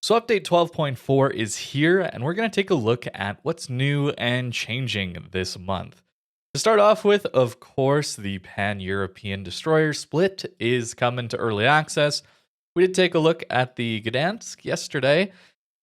So update 12.4 is here, and we're going to take a look at what's new and changing this month. To start off with, of course, the Pan-European Destroyer Split is coming to early access. We did take a look at the Gdansk yesterday,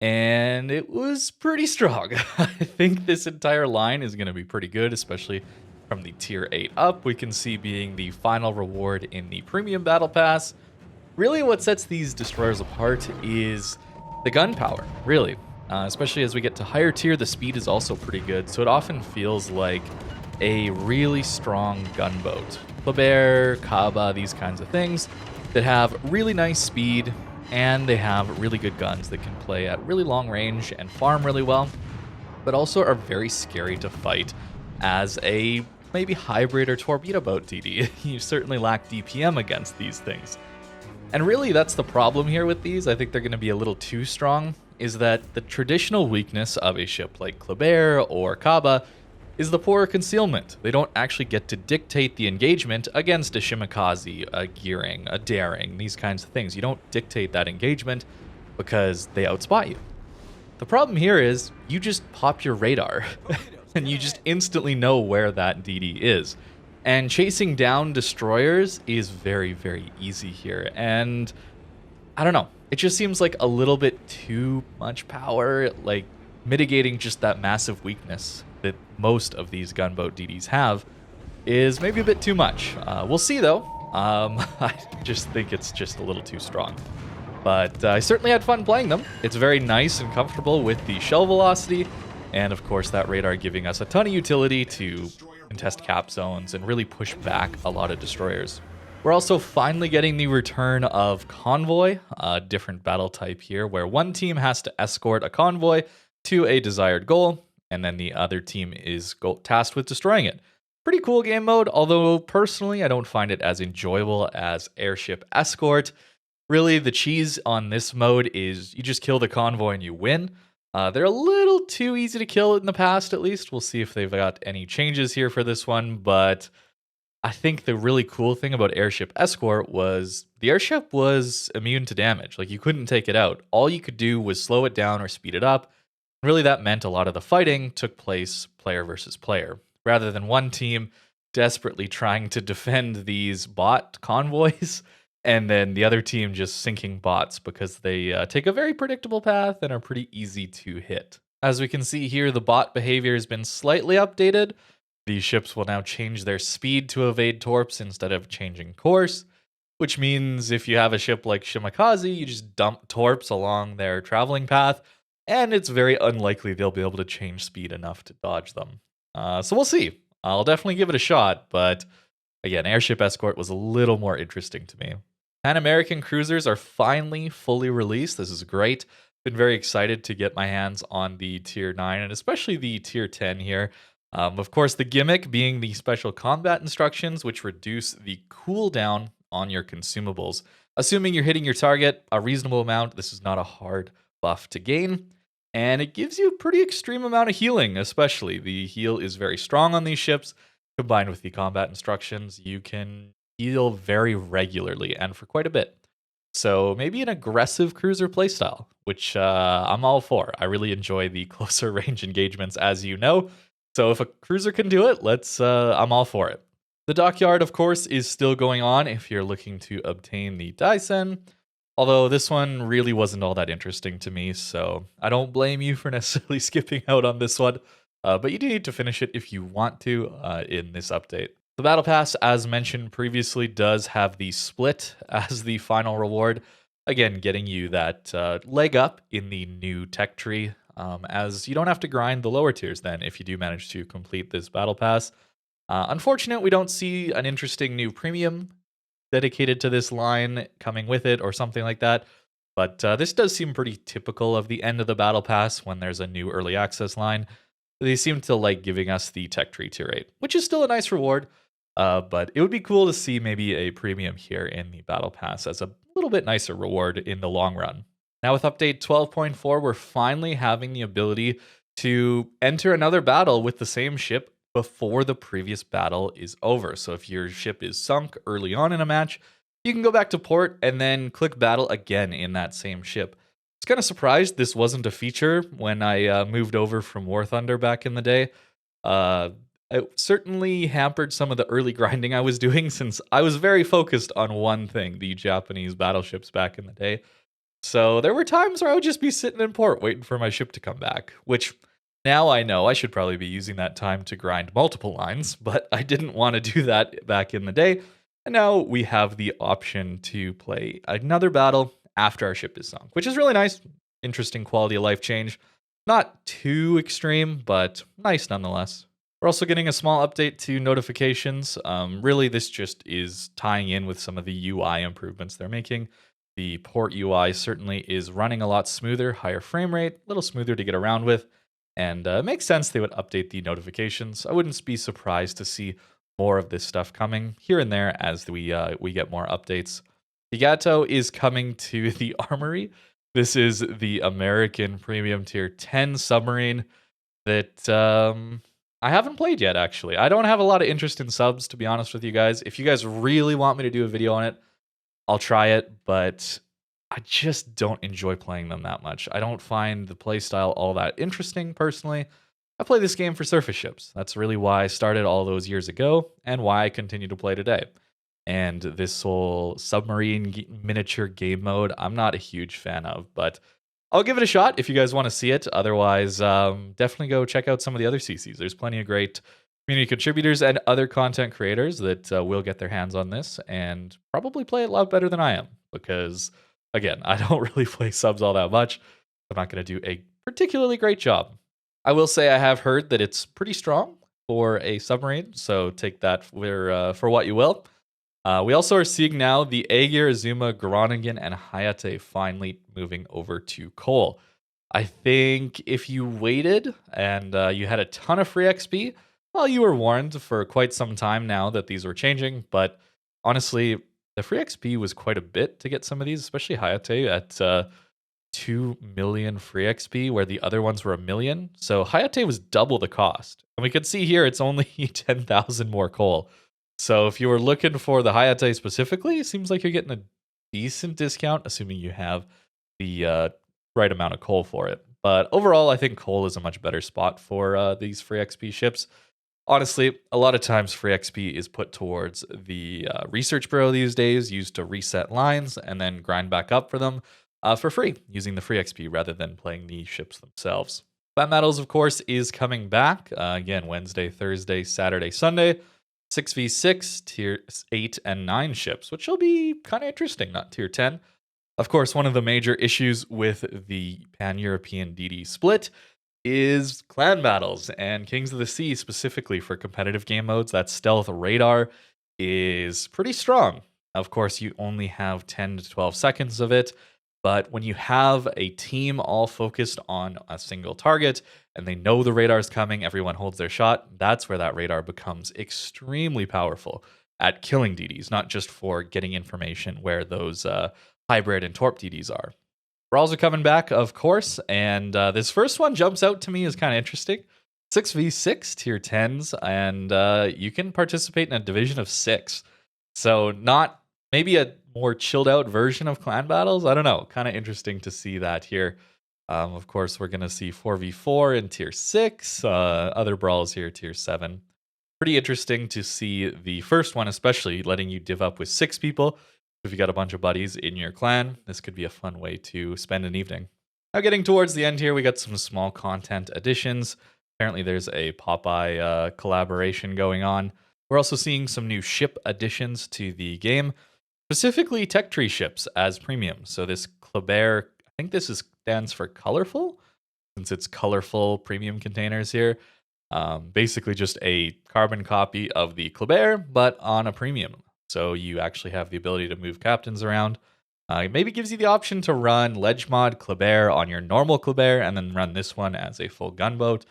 and it was pretty strong. I think this entire line is going to be pretty good, especially from the tier 8 up. We can see being the final reward in the Premium Battle Pass. Really, what sets these destroyers apart is the gunpowder, really. Especially as we get to higher tier, the speed is also pretty good, so it often feels like a really strong gunboat. Kleber, Kaba, these kinds of things that have really nice speed, and they have really good guns that can play at really long range and farm really well, but also are very scary to fight as a maybe hybrid or torpedo boat DD. You certainly lack DPM against these things. And really, that's the problem here with these. I think they're going to be a little too strong, is that the traditional weakness of a ship like Kleber or Kaba is the poor concealment. They don't actually get to dictate the engagement against a Shimakaze, a Gearing, a Daring, these kinds of things. You don't dictate that engagement because they outspot you. The problem here is you just pop your radar and you just instantly know where that DD is. And chasing down destroyers is very, very easy here. And I don't know, it just seems like a little bit too much power, like mitigating just that massive weakness that most of these gunboat DDs have is maybe a bit too much. We'll see though. I just think it's just a little too strong. But I certainly had fun playing them. It's very nice and comfortable with the shell velocity. And of course that radar giving us a ton of utility to contest cap zones and really push back a lot of destroyers. We're also finally getting the return of Convoy, a different battle type here, where one team has to escort a convoy to a desired goal, and then the other team is tasked with destroying it. Pretty cool game mode, although personally I don't find it as enjoyable as Airship Escort. Really, the cheese on this mode is you just kill the convoy and you win. They're a little too easy to kill in the past, at least. We'll see if they've got any changes here for this one, but I think the really cool thing about Airship Escort was the airship was immune to damage. Like, you couldn't take it out. All you could do was slow it down or speed it up. Really, that meant a lot of the fighting took place player versus player, rather than one team desperately trying to defend these bot convoys and then the other team just sinking bots because they take a very predictable path and are pretty easy to hit. As we can see here, the bot behavior has been slightly updated. These ships will now change their speed to evade torps instead of changing course, which means if you have a ship like Shimakaze, you just dump torps along their traveling path, and it's very unlikely they'll be able to change speed enough to dodge them. So we'll see. I'll definitely give it a shot, but again, Airship Escort was a little more interesting to me. Pan-American cruisers are finally fully released. This is great. Been very excited to get my hands on the tier 9 and especially the tier 10 here. Of course, the gimmick being the special combat instructions, which reduce the cooldown on your consumables. Assuming you're hitting your target a reasonable amount, this is not a hard buff to gain. And it gives you a pretty extreme amount of healing, especially. The heal is very strong on these ships. Combined with the combat instructions, you can heal very regularly and for quite a bit. So maybe an aggressive cruiser playstyle, which I'm all for. I really enjoy the closer range engagements, as you know. So if a cruiser can do it, I'm all for it. The dockyard, of course, is still going on if you're looking to obtain the Daisen. Although this one really wasn't all that interesting to me, so I don't blame you for necessarily skipping out on this one. But you do need to finish it if you want to in this update. The Battle Pass, as mentioned previously, does have the split as the final reward. Again, getting you that leg up in the new tech tree, as you don't have to grind the lower tiers then if you do manage to complete this Battle Pass. Unfortunate, we don't see an interesting new premium dedicated to this line coming with it or something like that. But this does seem pretty typical of the end of the Battle Pass when there's a new early access line. They seem to like giving us the tech tree tier 8, which is still a nice reward. But it would be cool to see maybe a premium here in the Battle Pass as a little bit nicer reward in the long run. Now with update 12.4, we're finally having the ability to enter another battle with the same ship before the previous battle is over. So if your ship is sunk early on in a match, you can go back to port and then click battle again in that same ship. was kind of surprised this wasn't a feature when I moved over from War Thunder back in the day. Uh, it certainly hampered some of the early grinding I was doing since I was very focused on one thing, the Japanese battleships back in the day. So there were times where I would just be sitting in port waiting for my ship to come back, which now I know I should probably be using that time to grind multiple lines, but I didn't want to do that back in the day. And now we have the option to play another battle after our ship is sunk, which is really nice. Interesting quality of life change. Not too extreme, but nice nonetheless. We're also getting a small update to notifications. Really, this just is tying in with some of the UI improvements they're making. The port UI certainly is running a lot smoother, higher frame rate, a little smoother to get around with, and it makes sense they would update the notifications. I wouldn't be surprised to see more of this stuff coming here and there as we get more updates. Higato is coming to the Armory. This is the American Premium Tier 10 submarine that I haven't played yet, actually. I don't have a lot of interest in subs, to be honest with you guys. If you guys really want me to do a video on it, I'll try it, but I just don't enjoy playing them that much. I don't find the playstyle all that interesting, personally. I play this game for surface ships. That's really why I started all those years ago, and why I continue to play today. And this whole submarine miniature game mode, I'm not a huge fan of, but I'll give it a shot if you guys want to see it. Otherwise, definitely go check out some of the other CCs. There's plenty of great community contributors and other content creators that will get their hands on this and probably play it a lot better than I am. Because, again, I don't really play subs all that much. I'm not going to do a particularly great job. I will say I have heard that it's pretty strong for a submarine, so take that for what you will. We also are seeing now the Aegir, Azuma, Groningen, and Hayate finally moving over to coal. I think if you waited and you had a ton of free XP, well, you were warned for quite some time now that these were changing. But honestly, the free XP was quite a bit to get some of these, especially Hayate at 2 million free XP, where the other ones were 1 million. So Hayate was double the cost. And we could see here it's only 10,000 more coal. So if you were looking for the Hayate specifically, it seems like you're getting a decent discount, assuming you have the right amount of coal for it. But overall, I think coal is a much better spot for these free XP ships. Honestly, a lot of times free XP is put towards the research bureau these days, used to reset lines and then grind back up for them for free, using the free XP rather than playing the ships themselves. Clan Battles, of course, is coming back again Wednesday, Thursday, Saturday, Sunday. 6v6 tier 8 and 9 ships, which will be kind of interesting, not tier 10. Of course, one of the major issues with the pan-European DD split is clan battles, and Kings of the Sea specifically for competitive game modes. That stealth radar is pretty strong. Of course, you only have 10 to 12 seconds of it, but when you have a team all focused on a single target and they know the radar's coming, everyone holds their shot, that's where that radar becomes extremely powerful at killing DDs, not just for getting information where those hybrid and torp DDs are. Brawls are coming back, of course, and this first one jumps out to me as kind of interesting. 6v6 tier 10s, and you can participate in a division of 6. So not maybe a more chilled out version of clan battles. I don't know. Kind of interesting to see that here. Of course, we're going to see 4v4 in tier 6, other brawls here, tier 7. Pretty interesting to see the first one, especially letting you div up with 6 people. If you got a bunch of buddies in your clan, this could be a fun way to spend an evening. Now, getting towards the end here, we got some small content additions. Apparently, there's a Popeye collaboration going on. We're also seeing some new ship additions to the game, specifically tech tree ships as premium. So this Kleber, I think this stands for colorful, since it's colorful premium containers here. Basically just a carbon copy of the Kleber, but on a premium. So you actually have the ability to move captains around. It maybe gives you the option to run Ledge Mod Kleber on your normal Kleber and then run this one as a full gunboat.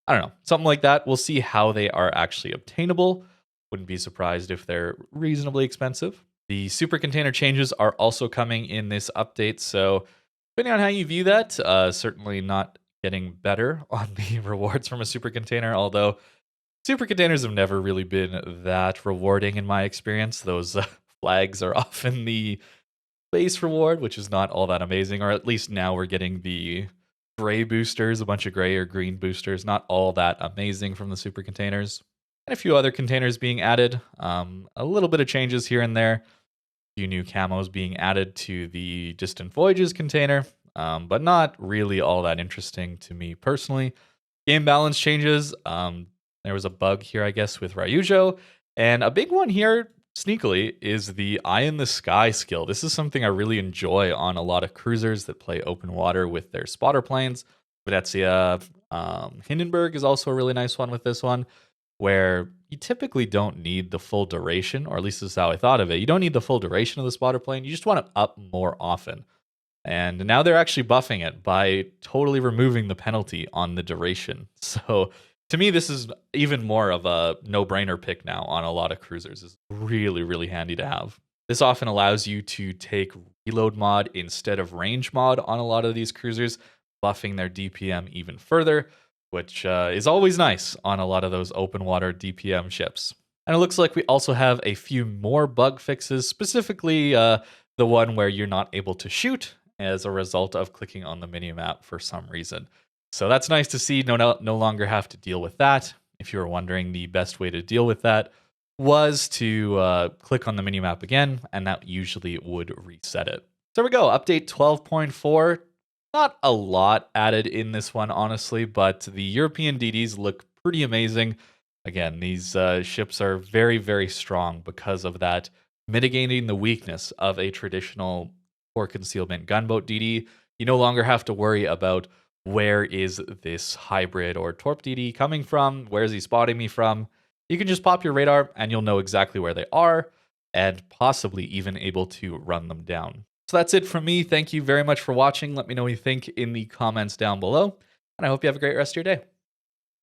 I don't know, something like that. We'll see how they are actually obtainable. Wouldn't be surprised if they're reasonably expensive. The super container changes are also coming in this update, so depending on how you view that, certainly not getting better on the rewards from a super container, although super containers have never really been that rewarding in my experience. Those flags are often the base reward, which is not all that amazing, or at least now we're getting the gray boosters, a bunch of gray or green boosters, not all that amazing from the super containers. And a few other containers being added, a little bit of changes here and there, a few new camos being added to the Distant Voyages container, but not really all that interesting to me personally. Game balance changes. There was a bug here, I guess, with Ryujo. And a big one here, sneakily, is the Eye in the Sky skill. This is something I really enjoy on a lot of cruisers that play open water with their spotter planes. Venezia, Hindenburg is also a really nice one with this one, where you typically don't need the full duration, or at least this is how I thought of it. You don't need the full duration of the spotter plane. You just want it up more often. And now they're actually buffing it by totally removing the penalty on the duration. So to me, this is even more of a no-brainer pick now on a lot of cruisers. It's really, really handy to have. This often allows you to take reload mod instead of range mod on a lot of these cruisers, buffing their DPM even further, which is always nice on a lot of those open water DPM ships. And it looks like we also have a few more bug fixes, specifically the one where you're not able to shoot as a result of clicking on the minimap for some reason. So that's nice to see. No longer have to deal with that. If you were wondering, the best way to deal with that was to click on the minimap again, and that usually would reset it. So there we go, update 12.4. Not a lot added in this one, honestly, but the European DDs look pretty amazing. Again, these ships are very, very strong because of that, mitigating the weakness of a traditional or concealment gunboat DD. You no longer have to worry about where is this hybrid or torp DD coming from? Where is he spotting me from? You can just pop your radar and you'll know exactly where they are and possibly even able to run them down. So that's it from me. Thank you very much for watching. Let me know what you think in the comments down below, and I hope you have a great rest of your day.